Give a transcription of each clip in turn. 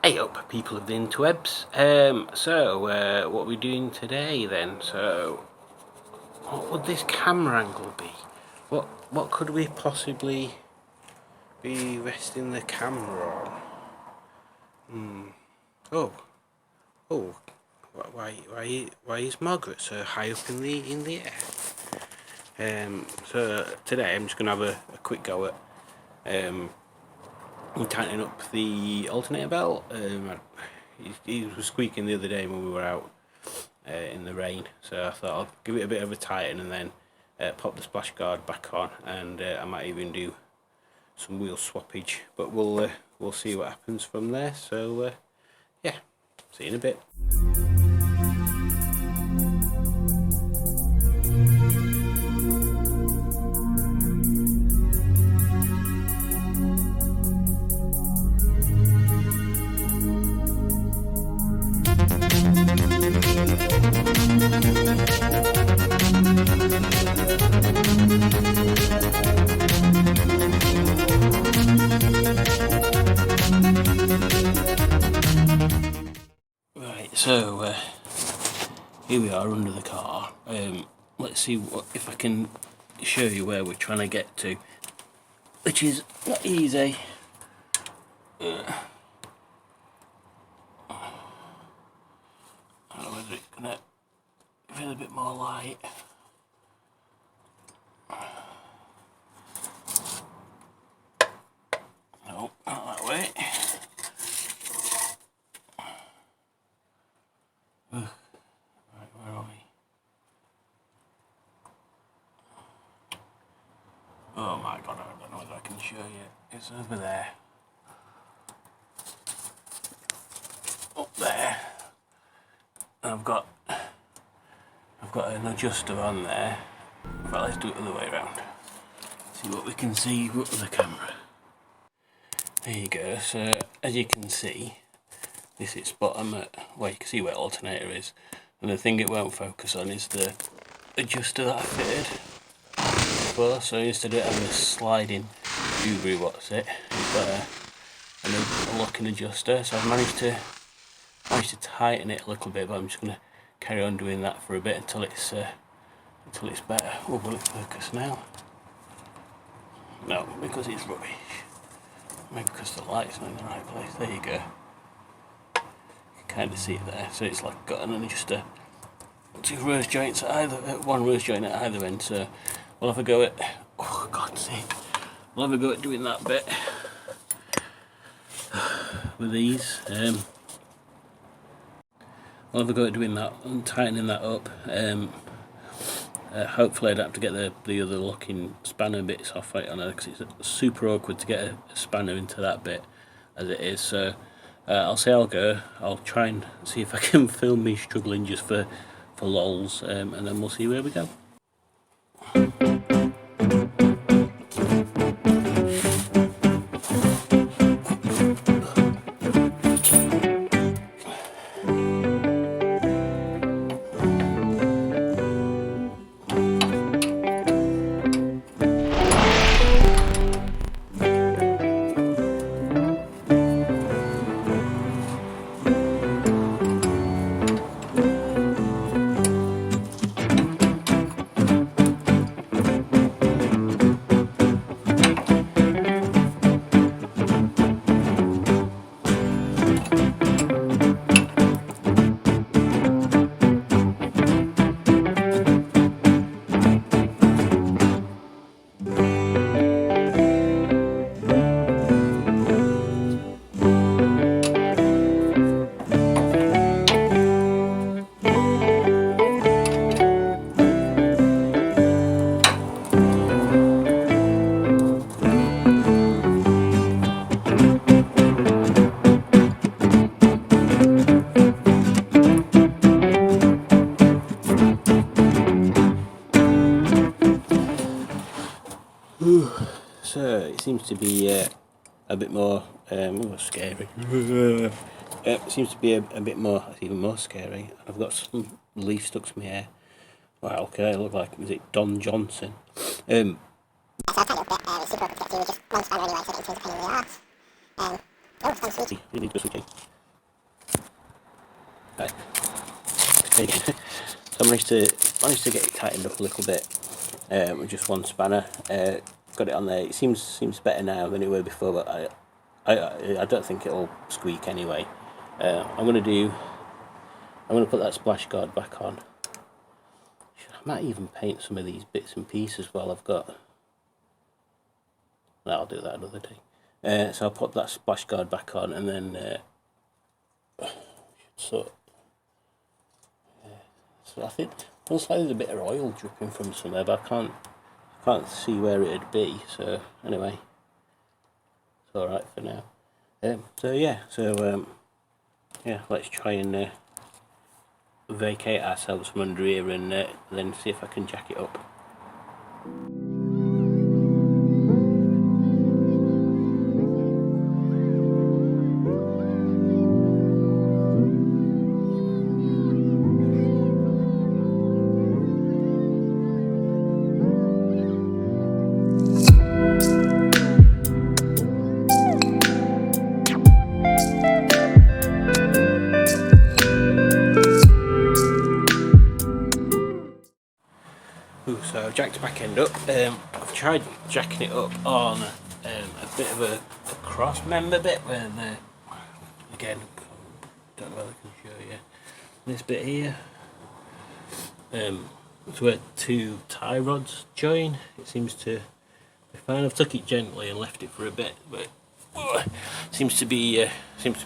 Hey up, people of the interwebs. What are we doing today then? So, what would this camera angle be? What could we possibly be resting the camera on? Oh, why is Margaret so high up in the air? So today I'm just gonna have a quick go at tightening up the alternator belt. He was squeaking the other day when we were out in the rain, so I thought I'll give it a bit of a tighten and then pop the splash guard back on, and I might even do some wheel swappage, but we'll see what happens from there. So yeah, see you in a bit. Right, so here we are under the car. Let's see if I can show you where we're trying to get to, which is not easy. I don't know whether it's gonna feel a bit more light. No, not that way. Right, where are we? Oh my god, I don't know whether I can show you. It's over there. Up there. I've got an adjuster on there. But let's do it the other way around. See what we can see with the camera. There you go. So as you can see, this is spot I'm at. Well, you can see where the alternator is, and the thing it won't focus on is the adjuster that I fitted before. So instead of having a sliding Ooer, what's it? It's got a locking adjuster. So I've managed to tighten it a little bit, but I'm just going to carry on doing that for a bit until it's better. Oh, will it focus now? No, because it's rubbish. Maybe because the light's not in the right place. There you go. You can kind of see it there. So it's like got an adjuster, two rose joints at either, one rose joint at either end. So we'll have a go at. Oh God's sake! We'll have a go at doing that bit with these. I'll have a go at doing that and tightening that up. Hopefully I don't have to get the other locking spanner bits off right on it, because it's super awkward to get a spanner into that bit as it is. So I'll say I'll go. I'll try and see if I can film me struggling just for lols, and then we'll see where we go. So it seems to be a bit more scary. It seems to be a bit more, even more scary. I've got some leaf stuck to my hair. Wow, okay, I look like, is it Don Johnson? So I tied it up a bit, it's super awkward to get to, just one spanner anyway, so I get into a pain in the arse. Oh, thanks, sweet. You need to switch. Right. So I managed to get it tightened up a little bit with just one spanner. Got it on there. It seems better now than it were before, but I don't think it'll squeak anyway. I'm gonna put that splash guard back on. I might even paint some of these bits and pieces while I've got. No, I'll do that another day. So I'll put that splash guard back on, and then so I think looks like there's a bit of oil dripping from somewhere, but I can't see where it'd be. So anyway, it's all right for now. Yeah, let's try and vacate ourselves from under here, and then see if I can jack it up. So I've jacked the back end up. I've tried jacking it up on a bit of a cross member bit where again, don't know whether I can show you this bit here. It's where two tie rods join. It seems to be fine. I've took it gently and left it for a bit, but seems to be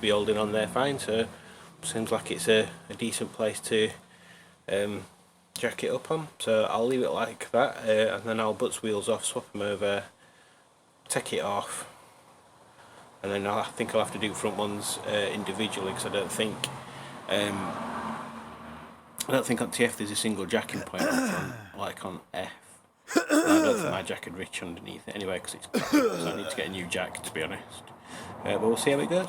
holding on there fine. So seems like it's a decent place to jack it up on. So I'll leave it like that, and then I'll butts wheels off, swap them over, take it off, and then I think I'll have to do front ones individually, because I don't think on TF there's a single jacking point on front, like on F. I don't think my jack would reach underneath it anyway, because it's cracked, so I need to get a new jack, to be honest. But we'll see how it goes.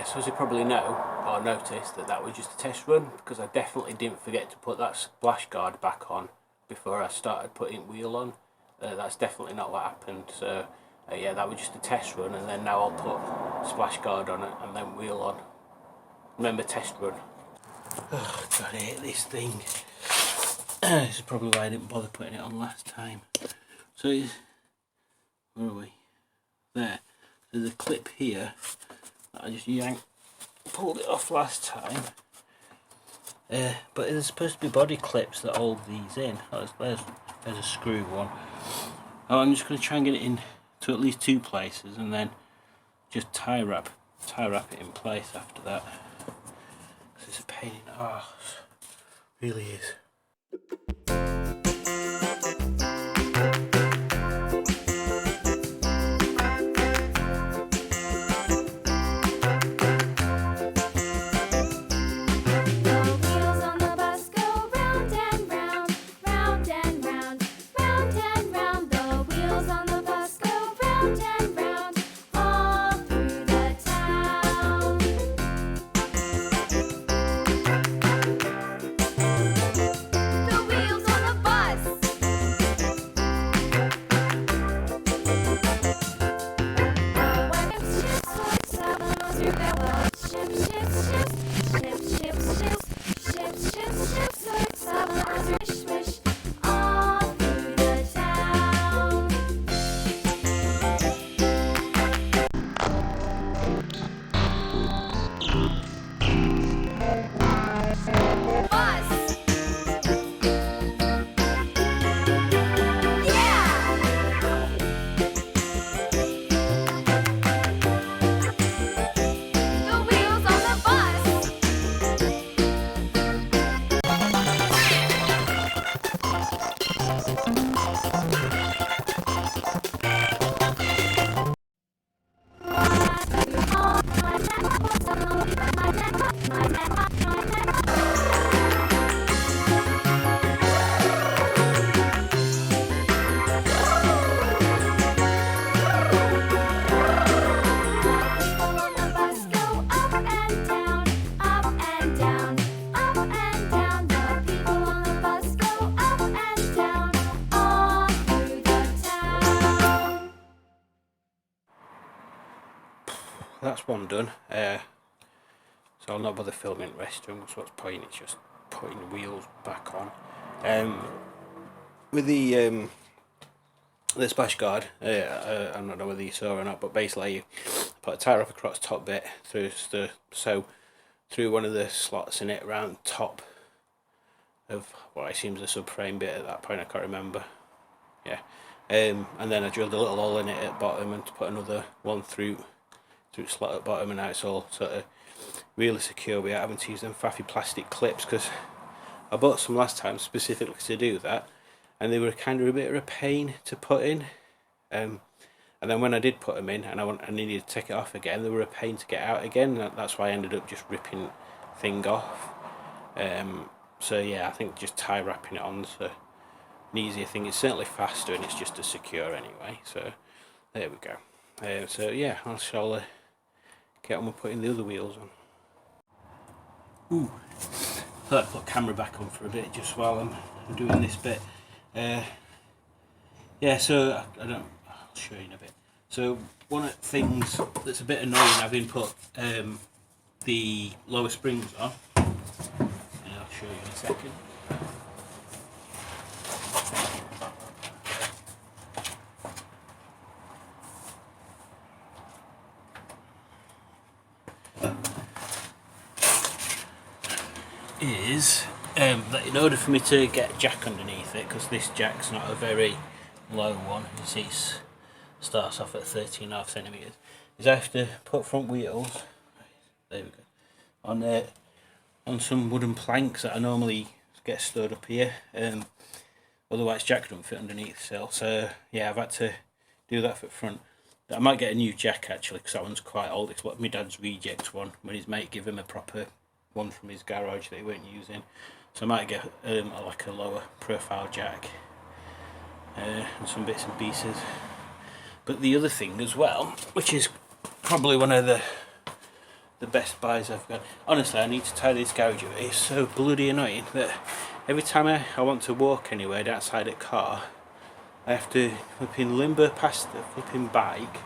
So as you probably know, or noticed, that was just a test run, because I definitely didn't forget to put that splash guard back on before I started putting wheel on. That's definitely not what happened. So yeah, that was just a test run, and then now I'll put splash guard on it and then wheel on. Remember, test run. Oh God, I hate this thing. This is probably why I didn't bother putting it on last time. So where are we? There. There's a clip here that I just pulled it off last time. But there's supposed to be body clips that hold these in. Oh, there's a screw one. Oh, I'm just going to try and get it in to at least two places, and then just tie wrap it in place after that. Because it's a pain in the arse. Really is. that's one done. So I'll not bother filming the rest of them, because what's the point? It's just putting the wheels back on. With the splash guard, I don't know whether you saw or not, but basically you put a tyre up across the top bit through one of the slots in it around the top of what I assume is a subframe bit at that point, I can't remember. Yeah. And then I drilled a little hole in it at the bottom and to put another one through the slot at the bottom, and now it's all sort of really secure without having to use them faffy plastic clips, because I bought some last time specifically to do that, and they were kind of a bit of a pain to put in. And then when I did put them in and I needed to take it off again, they were a pain to get out again. That's why I ended up just ripping the thing off. So yeah, I think just tie wrapping it on's an easier thing. It's certainly faster and it's just as secure anyway. So there we go. So yeah, I shall get on with putting the other wheels on. Ooh, thought I'd put the camera back on for a bit just while I'm doing this bit. Yeah, so I'll show you in a bit. So one of the things that's a bit annoying, having put the lower springs on, and I'll show you in a second. Is that in order for me to get a jack underneath it, because this jack's not a very low one, you see it starts off at 13.5 centimetres, is I have to put front wheels, there we go, on some wooden planks that I normally get stored up here, otherwise jack don't fit underneath still. So yeah, I've had to do that for the front. I might get a new jack actually, because that one's quite old. It's like my dad's reject one when his mate gave him a proper one from his garage that he weren't using. So I might get like a lower profile jack and some bits and pieces. But the other thing as well, which is probably one of the best buys I've got, honestly I need to tie this garage up. It's so bloody annoying that every time I want to walk anywhere outside a car, I have to flipping limber past the flipping bike.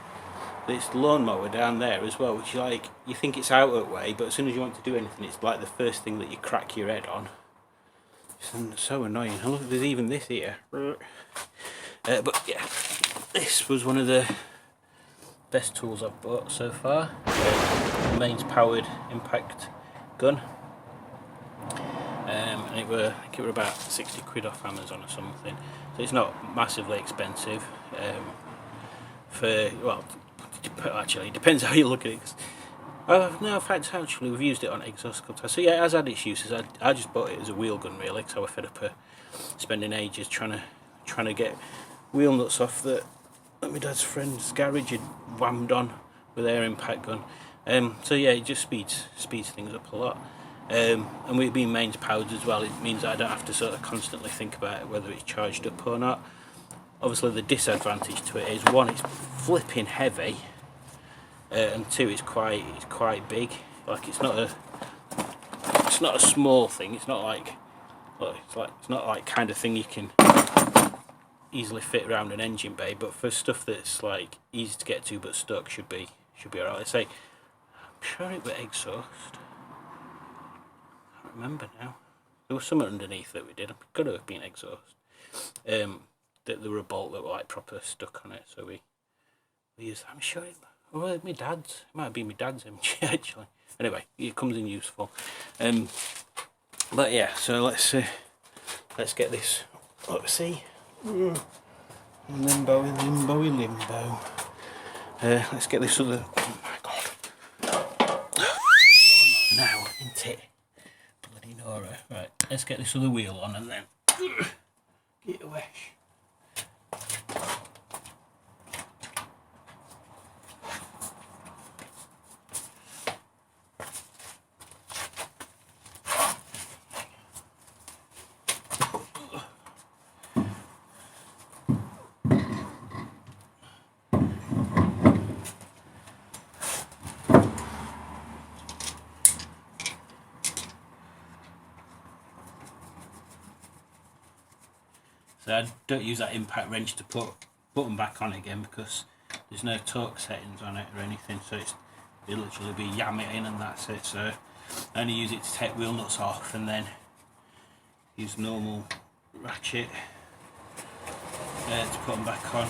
This lawnmower down there as well, which you think it's out of the way, but as soon as you want to do anything, it's like the first thing that you crack your head on. It's so annoying. And look, there's even this here. But yeah, this was one of the best tools I've bought so far. Mains powered impact gun. And I think it were about 60 quid off Amazon or something. So it's not massively expensive. Actually, it depends how you look at it. No, in fact, actually, we've used it on exhaust cutters. So yeah, it has had its uses. I just bought it as a wheel gun, really, because I was fed up spending ages trying to get wheel nuts off that my dad's friend's garage had whammed on with their impact gun. So yeah, it just speeds things up a lot. And with it being mains powered as well, it means that I don't have to sort of constantly think about whether it's charged up or not. Obviously, the disadvantage to it is, one, it's flipping heavy, and two, it's quite big. Like it's not a small thing. It's not like kind of thing you can easily fit around an engine bay. But for stuff that's like easy to get to but stuck, should be alright. I say, I'm sure it was exhaust. I can't remember now. There was something underneath that we did. It could have been exhaust. That there were a bolt that were like proper stuck on it, so we used. I'm sure it might be my dad's MG actually. Anyway, it comes in useful. But yeah, so let's get this. Let's see. Limbo. Let's get this other. Oh my god. Now, isn't it? Bloody Nora. Right, let's get this other wheel on and then get away. So I don't use that impact wrench to put them back on again, because there's no torque settings on it or anything, so it's It'll literally be yam it in and that's it. So I only use it to take wheel nuts off, and then use normal ratchet to put them back on.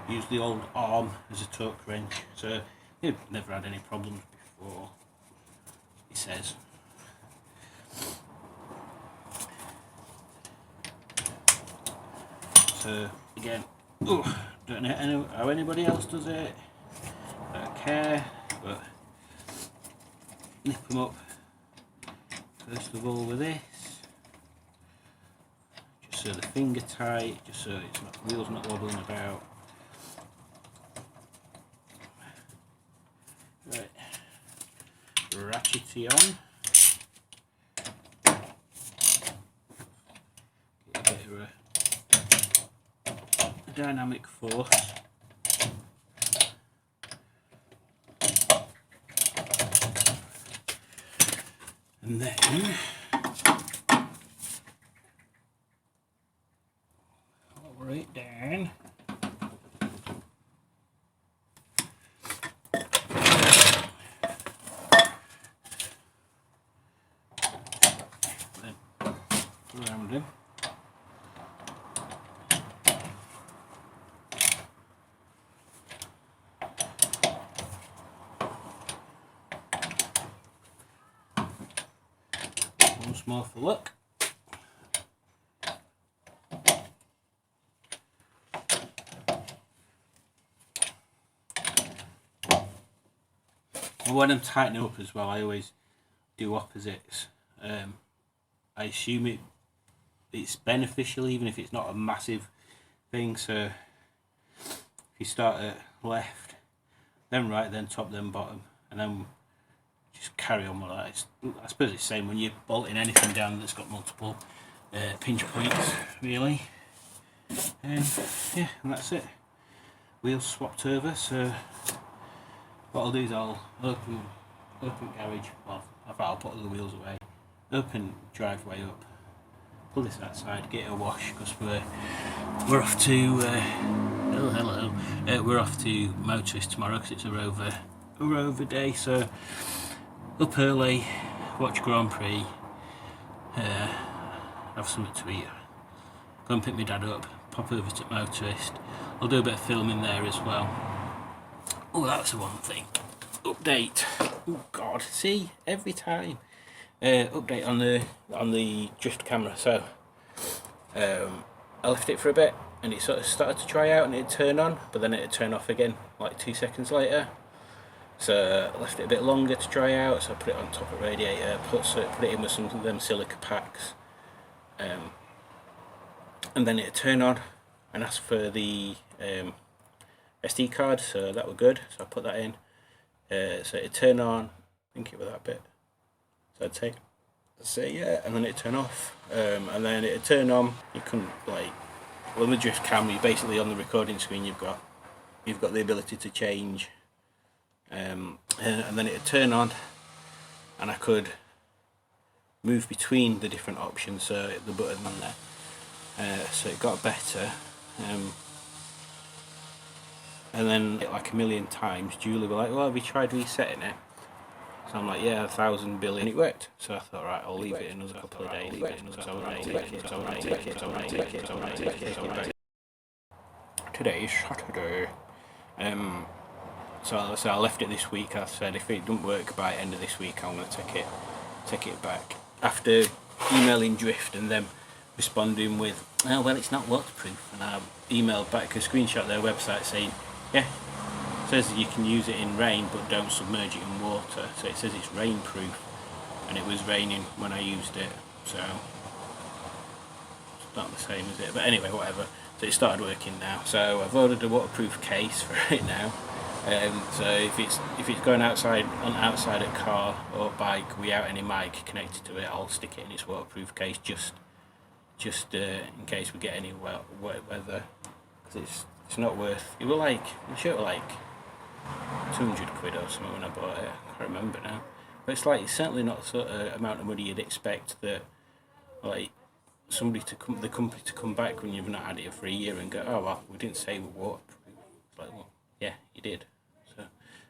Use the old arm as a torque wrench, so we've never had any problems before, he says. So again, don't know how anybody else does it, don't care, but nip them up first of all with this, just so the finger tight, just so it's not, the wheel's not wobbling about. Right, ratchety on. Get a bit of a dynamic force. And then lower it down. Then around him. Once more for luck. And when I'm tightening up as well, I always do opposites. I assume it's beneficial even if it's not a massive thing. So if you start at left, then right, then top, then bottom, and then just carry on with that. I suppose it's the same when you're bolting anything down that's got multiple pinch points, really. Yeah, and that's it. Wheels swapped over, so what I'll do is I'll open garage, well, I'll put all the wheels away, open driveway up, pull this outside, get it a wash, because we're off to, we're off to Motorist tomorrow because it's a Rover day, so up early, watch Grand Prix, have something to eat, go and pick my dad up, pop over to Motorist. I'll do a bit of filming there as well. Oh, that's the one thing. Update. Oh God, see, every time. Update on the drift camera. So I left it for a bit and it sort of started to try out and it'd turn on, but then it'd turn off again like 2 seconds later. So I left it a bit longer to try out, so I put it on top of the radiator, put it in with some of them silica packs, and then it'd turn on and ask for the SD card, so that were good, so I put that in. So it'd turn on, I think it was that bit, so I'd say yeah, and then it'd turn off, and then it'd turn on. You couldn't, like, well, with the drift camera, you basically on the recording screen you've got the ability to change, and then it'd turn on and I could move between the different options, so the button on there, so it got better. And then like a million times Julie were like, well, have you tried resetting it? So I'm like, yeah, 1,000 billion, and it worked. So I thought, right, I'll leave it another couple of days. Today is Saturday. So I left it this week. I said if it doesn't work by end of this week, I'm going to take it back. After emailing Drift and them responding with, oh, well, it's not waterproof, and I emailed back a screenshot of their website saying, yeah, it says that you can use it in rain but don't submerge it in water, so it says it's rainproof, and it was raining when I used it, so it's not the same as it, but anyway, whatever. So it started working now, so I've ordered a waterproof case for it now. So if it's going outside a car or bike without any mic connected to it, I'll stick it in its waterproof case just in case we get any wet weather, because it's not worth. It was like, I'm sure it was like 200 quid or something when I bought it. I can't remember now, but it's certainly not the sort of amount of money you'd expect that, like, the company to come back when you've not had it for a year and go, oh well, we didn't say we're waterproof. It's like, well, yeah, he did. So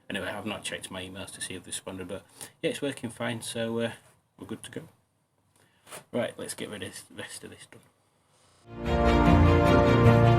anyway, I've not checked my emails to see if they responded, but yeah, it's working fine, so we're good to go. Right, let's get rid of the rest of this done.